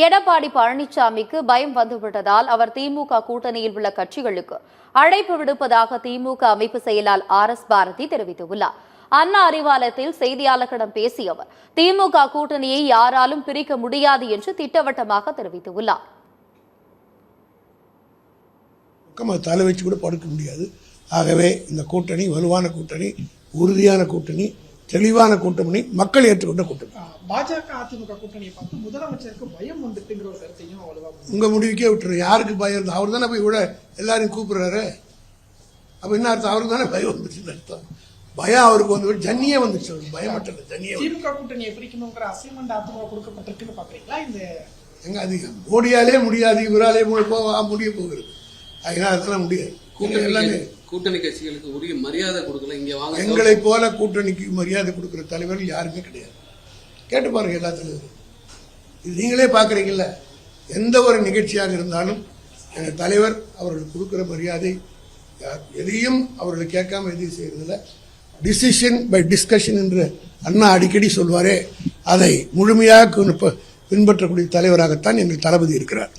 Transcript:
எடப்பாடி பழனிசாமிக்கு பயம் வந்துவிட்டதால் அவர் திமுக கூட்டணியில் உள்ள கட்சிகளுக்கு அழைப்பு விடுப்பதாக திமுக அமைப்பு செயலாளர் RS பாரதி தெரிவித்துள்ளார். அண்ணா அறிவாலயத்தில் செய்தியாளர்களிடம் பேசிய அவர் திமுக கூட்டணியை யாராலும் பிரிக்க முடியாது என்று திட்டவட்டமாக தெரிவித்துள்ளார். தலை வச்சு கூட படுக்க முடியாது. ஆகவே இந்த கூட்டணி வலுவான கூட்டணி, உறுதியான கூட்டணி, தெளிவான கூட்டணி, மக்கள் ஏற்றுக்கொண்ட கூட்டணி. பாஜக அதிமுக கூட்டணியை பார்த்து முதலமைச்சருக்கு பயம் வந்துட்டுங்கிற ஒரு கருத்தையும் உங்க முடிவுக்கே விட்டுரு. யாருக்கு பயம் இருந்து அவர் தானே போய் விட எல்லாரையும் கூப்பிடுறாரு. அப்ப என்ன அர்த்தம்? அவருக்கு தானே பயம் வந்துச்சு அர்த்தம். பயம் அவருக்கு வந்து ஜன்னியே வந்துச்சு. அவருக்கு பயம் மட்டும் இல்லை, ஜன்னியே. திமுக கூட்டணியை பிரிக்கணுங்கிற அசைன்மெண்ட் அதிமுக கொடுக்கப்பட்டிருக்குன்னு பாக்குறீங்களா? இந்த எங்க அதிகம் மோடியாலே முடியாது, இவராலே முடிய போகிறது. அதனால அதெல்லாம் முடியாது. கூட்டணி கட்சிகளுக்கு உரிய மரியாதை கொடுக்கல. இங்க வாங்க, எங்களை போல கூட்டணிக்கு மரியாதை கொடுக்கிற தலைவர்கள் யாருமே கிடையாது. கேட்டு பாருங்க எல்லா தலைவரும். இது நீங்களே பாக்குறீங்கல்ல. எந்த ஒரு நிகழ்ச்சியாக இருந்தாலும் எங்கள் தலைவர் அவர்களுக்கு கொடுக்கிற மரியாதை எதையும் அவர்களை கேட்காம எதையும் செய்யறதில்ல. டிசிஷன் பை டிஸ்கஷன் என்று அண்ணா அடிக்கடி சொல்வாரே, அதை முழுமையாக பின்பற்றக்கூடிய தலைவராகத்தான் எங்கள் தளபதி இருக்கிறார்.